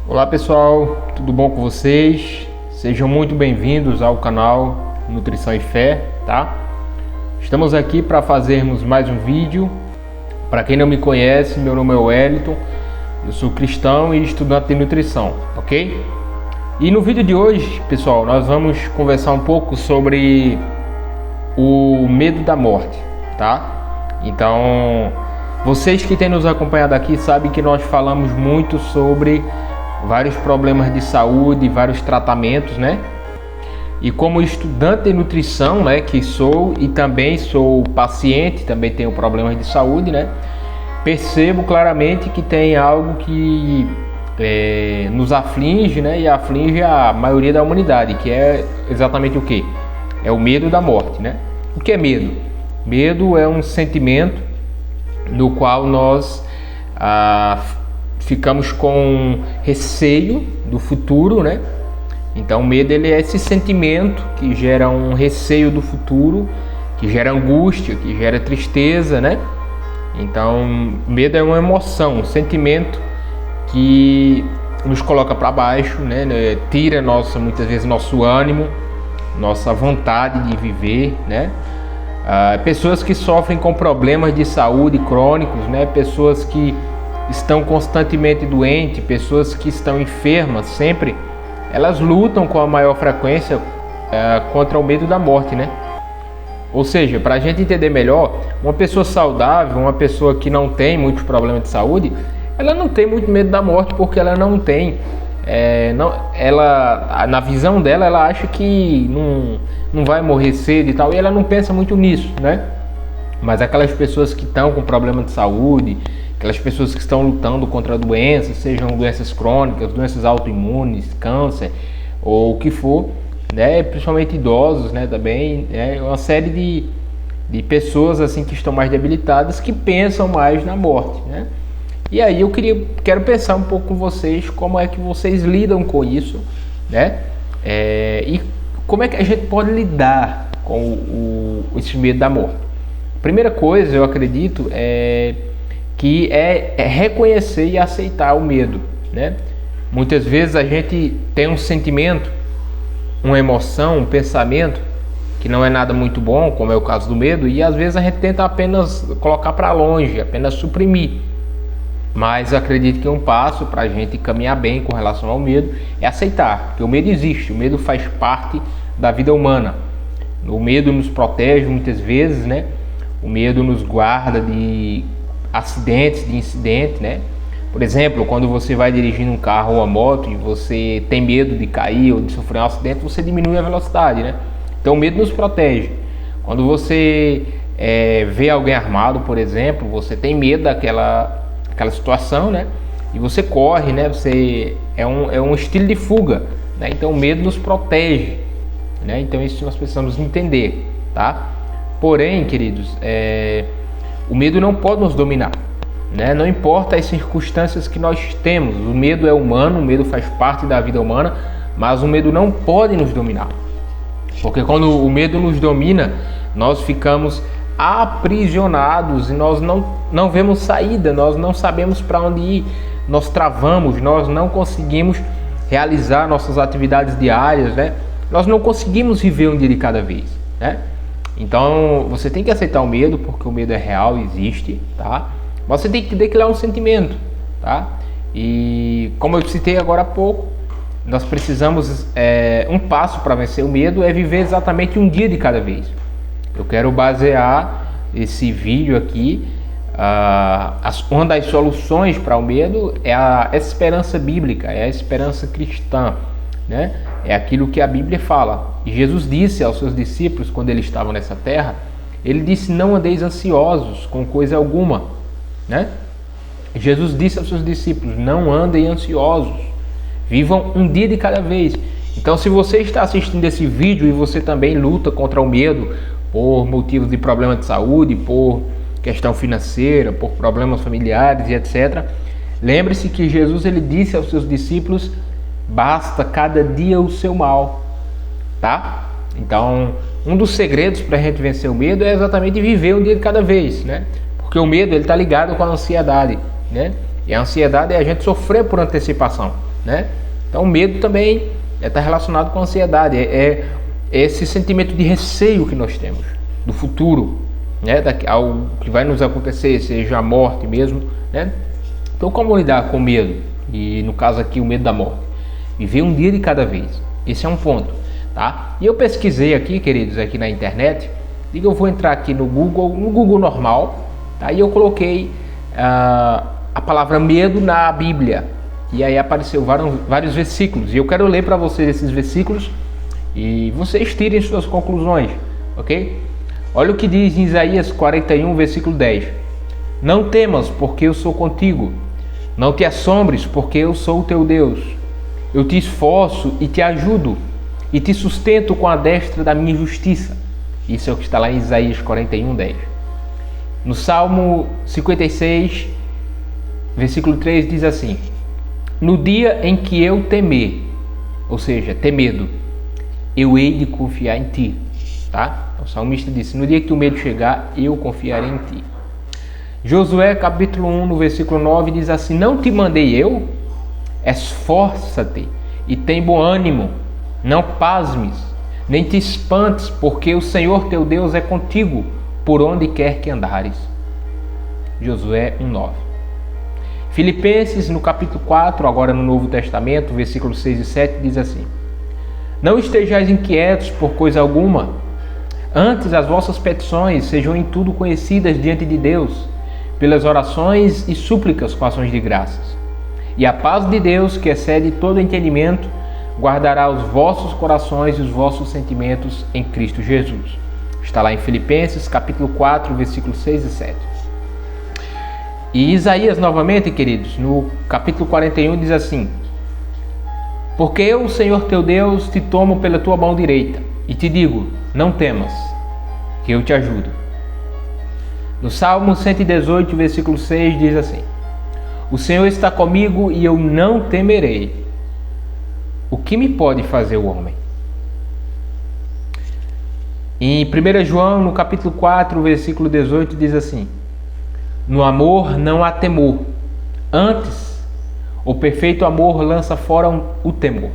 Olá pessoal, tudo bom com vocês? Sejam muito bem-vindos ao canal Nutrição e Fé, tá? Estamos aqui para fazermos mais um vídeo. Para quem não me conhece, meu nome é Wellington, eu sou cristão e estudante de nutrição, ok? E no vídeo de hoje, pessoal, nós vamos conversar um pouco sobre o medo da morte, tá? Então, vocês que têm nos acompanhado aqui sabem que nós falamos muito sobre vários problemas de saúde, vários tratamentos, né? E como estudante de nutrição, né, que sou e também sou paciente, também tenho problemas de saúde, né? Percebo claramente que tem algo que nos aflige, né? E aflige a maioria da humanidade, que é exatamente o quê? É o medo da morte, né? O que é medo? Medo é um sentimento no qual nós ficamos com receio do futuro, né? Então o medo ele é esse sentimento que gera um receio do futuro, que gera angústia, que gera tristeza, né? Então medo é uma emoção, um sentimento que nos coloca para baixo, né? Tira muitas vezes nosso ânimo, nossa vontade de viver, né? Pessoas que sofrem com problemas de saúde crônicos, né? Pessoas que estão constantemente doentes, pessoas que estão enfermas sempre, elas lutam com a maior frequência contra o medo da morte, né? Ou seja, para a gente entender melhor, uma pessoa saudável, uma pessoa que não tem muitos problemas de saúde, ela não tem muito medo da morte porque ela não tem, na visão dela, ela acha que não vai morrer cedo e tal, e ela não pensa muito nisso, né? Mas aquelas pessoas que estão com problema de saúde, aquelas pessoas que estão lutando contra doenças, sejam doenças crônicas, doenças autoimunes, câncer ou o que for, né? Principalmente idosos, né? Também é uma série de pessoas assim que estão mais debilitadas, que pensam mais na morte, né? E aí eu quero pensar um pouco com vocês como é que vocês lidam com isso, né? E como é que a gente pode lidar com esse medo da morte. Primeira coisa, eu acredito, que é reconhecer e aceitar o medo, né? Muitas vezes a gente tem um sentimento, uma emoção, um pensamento que não é nada muito bom, como é o caso do medo, e às vezes a gente tenta apenas colocar para longe, apenas suprimir. Mas eu acredito que um passo para a gente caminhar bem com relação ao medo é aceitar, porque o medo existe, o medo faz parte da vida humana. O medo nos protege muitas vezes, né? O medo nos guarda de acidentes, de incidentes, né? Por exemplo, quando você vai dirigindo um carro ou uma moto e você tem medo de cair ou de sofrer um acidente, você diminui a velocidade, né? Então o medo nos protege. Quando você vê alguém armado, por exemplo, você tem medo daquela situação, né? E você corre, né? É um estilo de fuga, né? Então o medo nos protege, né? Então isso nós precisamos entender, tá? Porém, queridos, o medo não pode nos dominar, né? Não importa as circunstâncias que nós temos, o medo é humano, o medo faz parte da vida humana, mas o medo não pode nos dominar, porque quando o medo nos domina, nós ficamos aprisionados e nós não vemos saída, nós não sabemos para onde ir, nós travamos, nós não conseguimos realizar nossas atividades diárias, né? Nós não conseguimos viver um dia de cada vez, né? Então você tem que aceitar o medo, porque o medo é real, existe, tá? Mas você tem que entender que ele é um sentimento, tá? E como eu citei agora há pouco, nós precisamos, um passo para vencer o medo é viver exatamente um dia de cada vez. Eu quero basear esse vídeo aqui, uma das soluções para o medo é a esperança bíblica, é a esperança cristã, né? É aquilo que a Bíblia fala. E Jesus disse aos seus discípulos quando eles estavam nessa terra, ele disse: não andeis ansiosos com coisa alguma, né? Jesus disse aos seus discípulos: não andem ansiosos, vivam um dia de cada vez. Então, se você está assistindo esse vídeo e você também luta contra o medo por motivos de problema de saúde, por questão financeira, por problemas familiares e etc., lembre-se que Jesus ele disse aos seus discípulos: basta cada dia o seu mal, tá? Então, um dos segredos para a gente vencer o medo é exatamente viver um dia de cada vez, né? Porque o medo ele está ligado com a ansiedade, né? E a ansiedade é a gente sofrer por antecipação, né? Então o medo também está relacionado com a ansiedade, é esse sentimento de receio que nós temos do futuro, né? Algo que vai nos acontecer, seja a morte mesmo, né? Então como lidar com o medo? E no caso aqui o medo da morte. Viver um dia de cada vez, esse é um ponto, tá? E eu pesquisei aqui, queridos, aqui na internet, e eu vou entrar aqui no Google normal, tá? E eu coloquei a palavra medo na Bíblia, e aí apareceu vários versículos, e eu quero ler para vocês esses versículos, e vocês tirem suas conclusões, ok? Olha o que diz em Isaías 41, versículo 10. Não temas, porque eu sou contigo. Não te assombres, porque eu sou o teu Deus. Eu te esforço e te ajudo, e te sustento com a destra da minha justiça. Isso é o que está lá em Isaías 41, 10. No Salmo 56, versículo 3 diz assim: no dia em que eu temer, ou seja, ter medo, eu hei de confiar em ti. Tá? O salmista disse: no dia que o medo chegar, eu confiarei em ti. Josué capítulo 1, no versículo 9 diz assim: não te mandei eu? Esforça-te e tem bom ânimo, não pasmes, nem te espantes, porque o Senhor teu Deus é contigo, por onde quer que andares. Josué 1:9. Filipenses, no capítulo 4, agora no Novo Testamento, versículos 6 e 7, diz assim: não estejais inquietos por coisa alguma, antes as vossas petições sejam em tudo conhecidas diante de Deus, pelas orações e súplicas com ações de graças. E a paz de Deus, que excede todo entendimento, guardará os vossos corações e os vossos sentimentos em Cristo Jesus. Está lá em Filipenses, capítulo 4, versículos 6 e 7. E Isaías, novamente, queridos, no capítulo 41, diz assim: porque eu, o Senhor teu Deus, te tomo pela tua mão direita, e te digo, não temas, que eu te ajudo. No Salmo 118, versículo 6, diz assim: o Senhor está comigo e eu não temerei. O que me pode fazer o homem? Em 1 João, no capítulo 4, versículo 18, diz assim: no amor não há temor, antes, o perfeito amor lança fora o temor,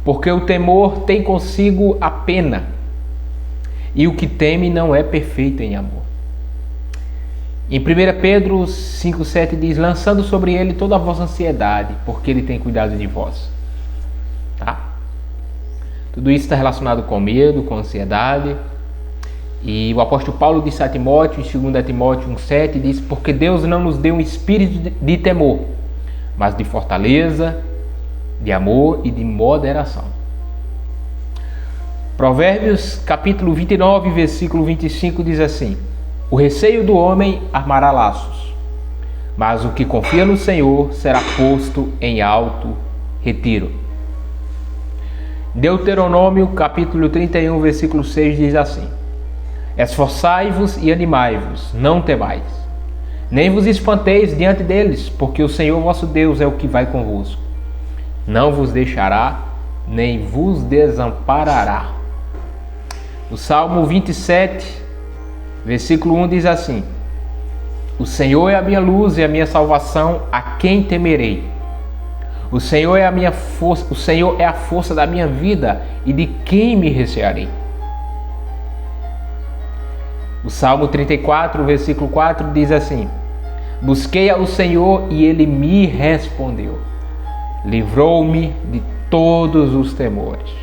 porque o temor tem consigo a pena, e o que teme não é perfeito em amor. Em 1 Pedro 5,7 diz: lançando sobre ele toda a vossa ansiedade, porque ele tem cuidado de vós. Tá? Tudo isso está relacionado com medo, com ansiedade. E o apóstolo Paulo disse a Timóteo, em 2 Timóteo 1,7, diz: porque Deus não nos deu um espírito de temor, mas de fortaleza, de amor e de moderação. Provérbios capítulo 29, versículo 25 diz assim: o receio do homem armará laços, mas o que confia no Senhor será posto em alto retiro. Deuteronômio capítulo 31, versículo 6 diz assim: esforçai-vos e animai-vos, não temais, nem vos espanteis diante deles, porque o Senhor vosso Deus é o que vai convosco. Não vos deixará, nem vos desamparará. O Salmo 27, versículo 1 diz assim: o Senhor é a minha luz e a minha salvação, a quem temerei? O Senhor é a minha força, o Senhor é a força da minha vida, e de quem me recearei? O Salmo 34, versículo 4 diz assim: busquei ao Senhor e ele me respondeu, livrou-me de todos os temores.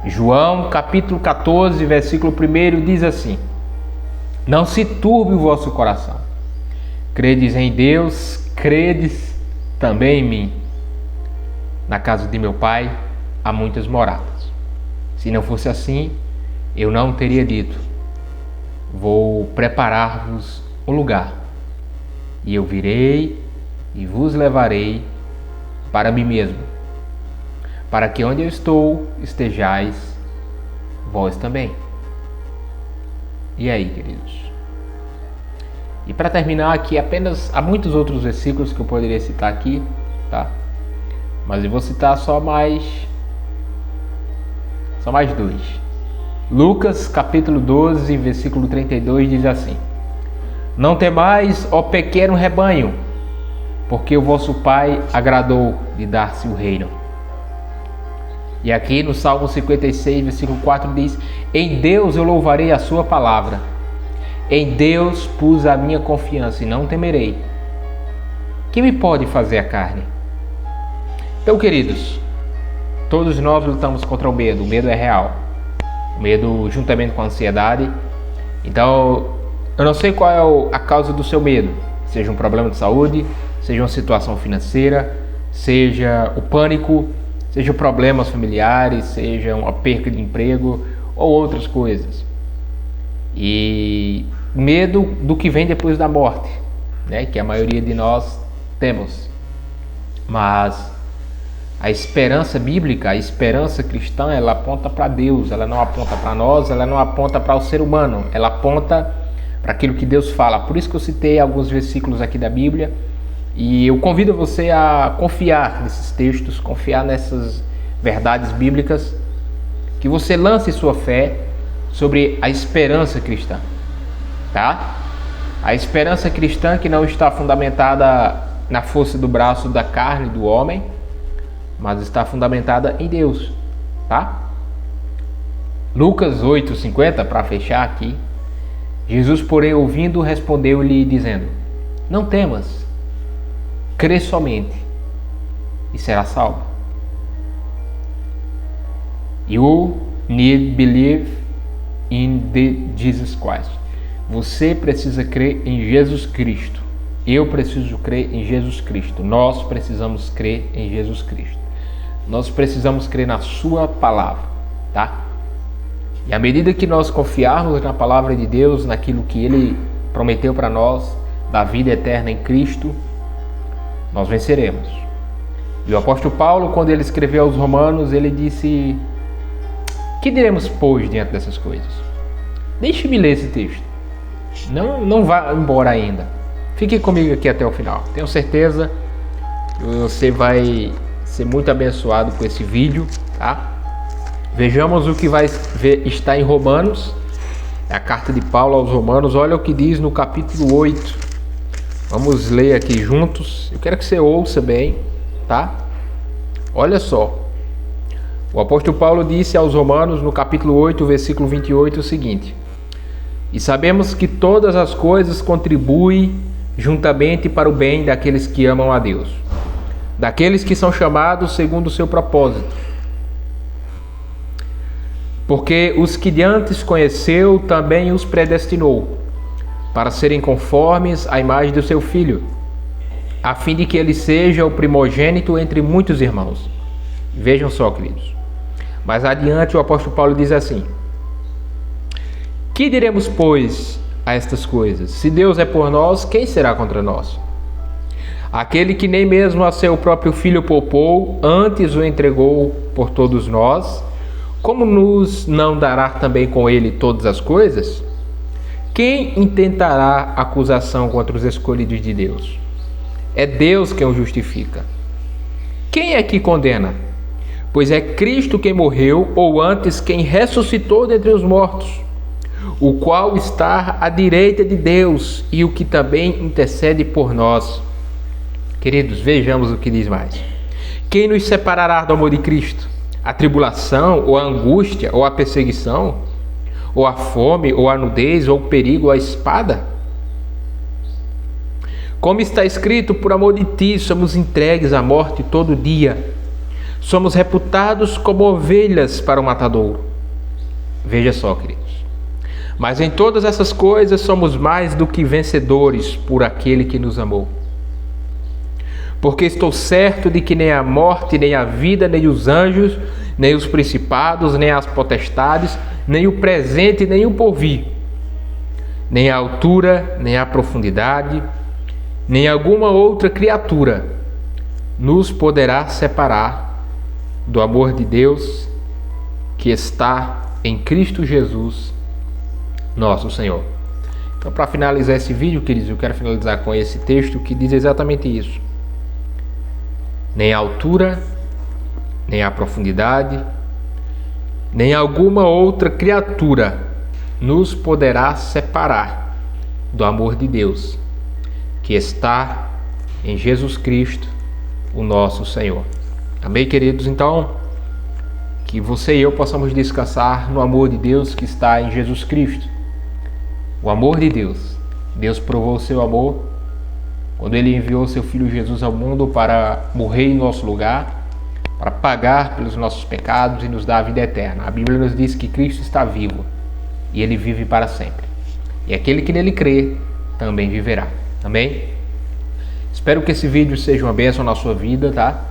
João capítulo 14, versículo 1 diz assim: não se turbe o vosso coração, credes em Deus, credes também em mim. Na casa de meu pai há muitas moradas. Se não fosse assim, eu não teria dito: vou preparar-vos um lugar, e eu virei e vos levarei para mim mesmo, para que onde eu estou estejais vós também. E aí, queridos? E para terminar aqui, há muitos outros versículos que eu poderia citar aqui, tá? Mas eu vou citar só mais dois. Lucas capítulo 12, versículo 32 diz assim: não temais, ó pequeno rebanho, porque o vosso Pai agradou de dar-se o reino. E aqui no Salmo 56, versículo 4 diz: em Deus eu louvarei a sua palavra. Em Deus pus a minha confiança e não temerei. Que me pode fazer a carne? Então, queridos, todos nós lutamos contra o medo. O medo é real. O medo juntamente com a ansiedade. Então, eu não sei qual é a causa do seu medo. Seja um problema de saúde, seja uma situação financeira, seja o pânico, seja problemas familiares, seja uma perca de emprego ou outras coisas. E medo do que vem depois da morte, né? Que a maioria de nós temos. Mas a esperança bíblica, a esperança cristã, ela aponta para Deus, ela não aponta para nós, ela não aponta para o ser humano, ela aponta para aquilo que Deus fala. Por isso que eu citei alguns versículos aqui da Bíblia, e eu convido você a confiar nesses textos, confiar nessas verdades bíblicas, que você lance sua fé sobre a esperança cristã, tá? A esperança cristã que não está fundamentada na força do braço da carne do homem, mas está fundamentada em Deus, tá? Lucas 8:50, para fechar aqui. Jesus, porém, ouvindo, respondeu-lhe dizendo: não temas, crê somente e será salvo. You need believe in Jesus Christ. Você precisa crer em Jesus Cristo. Eu preciso crer em Jesus Cristo. Nós precisamos crer em Jesus Cristo. Nós precisamos crer na sua palavra, tá? E à medida que nós confiarmos na palavra de Deus, naquilo que Ele prometeu para nós, da vida eterna em Cristo, nós venceremos. E o apóstolo Paulo, quando ele escreveu aos Romanos, ele disse: que diremos, pois, diante dessas coisas? Deixe-me ler esse texto. Não vá embora ainda. Fique comigo aqui até o final. Tenho certeza que você vai ser muito abençoado com esse vídeo, tá? Vejamos o que vai estar em Romanos, é a carta de Paulo aos Romanos. Olha o que diz no capítulo 8. Vamos ler aqui juntos. Eu quero que você ouça bem, tá? Olha só. O apóstolo Paulo disse aos Romanos, no capítulo 8, versículo 28, o seguinte: e sabemos que todas as coisas contribuem juntamente para o bem daqueles que amam a Deus, daqueles que são chamados segundo o seu propósito. Porque os que de antes conheceu, também os predestinou, para serem conformes à imagem do seu Filho, a fim de que ele seja o primogênito entre muitos irmãos. Vejam só, queridos. Mais adiante o apóstolo Paulo diz assim: que diremos, pois, a estas coisas? Se Deus é por nós, quem será contra nós? Aquele que nem mesmo a seu próprio Filho poupou, antes o entregou por todos nós, como nos não dará também com ele todas as coisas? Quem intentará acusação contra os escolhidos de Deus? É Deus quem o justifica. Quem é que condena? Pois é Cristo quem morreu, ou antes quem ressuscitou dentre os mortos, o qual está à direita de Deus e o que também intercede por nós. Queridos, vejamos o que diz mais. Quem nos separará do amor de Cristo? A tribulação, ou a angústia, ou a perseguição, ou a fome, ou a nudez, ou o perigo, ou a espada? Como está escrito, por amor de ti somos entregues à morte todo dia. Somos reputados como ovelhas para o matadouro. Veja só, queridos. Mas em todas essas coisas somos mais do que vencedores por aquele que nos amou. Porque estou certo de que nem a morte, nem a vida, nem os anjos, nem os principados, nem as potestades, nem o presente, nem o porvir, nem a altura, nem a profundidade, nem alguma outra criatura nos poderá separar do amor de Deus que está em Cristo Jesus, nosso Senhor. Então, para finalizar esse vídeo, queridos, eu quero finalizar com esse texto que diz exatamente isso. Nem a altura, nem a profundidade, nem alguma outra criatura nos poderá separar do amor de Deus que está em Jesus Cristo, o nosso Senhor. Amém, queridos? Então, que você e eu possamos descansar no amor de Deus que está em Jesus Cristo. O amor de Deus. Deus provou o seu amor quando Ele enviou seu Filho Jesus ao mundo para morrer em nosso lugar, para pagar pelos nossos pecados e nos dar a vida eterna. A Bíblia nos diz que Cristo está vivo e Ele vive para sempre. E aquele que nele crê também viverá. Amém? Espero que esse vídeo seja uma bênção na sua vida, tá?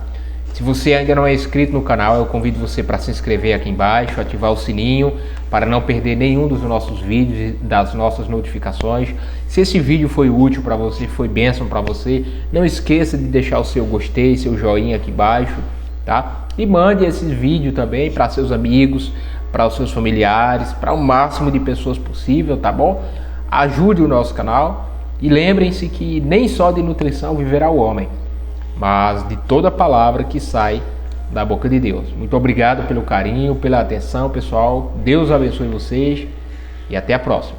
Se você ainda não é inscrito no canal, eu convido você para se inscrever aqui embaixo, ativar o sininho para não perder nenhum dos nossos vídeos e das nossas notificações. Se esse vídeo foi útil para você, foi bênção para você, não esqueça de deixar o seu gostei, seu joinha aqui embaixo, tá? E mande esse vídeo também para seus amigos, para os seus familiares, para o máximo de pessoas possível, tá bom? Ajude o nosso canal e lembrem-se que nem só de nutrição viverá o homem, mas de toda palavra que sai da boca de Deus. Muito obrigado pelo carinho, pela atenção, pessoal. Deus abençoe vocês e até a próxima.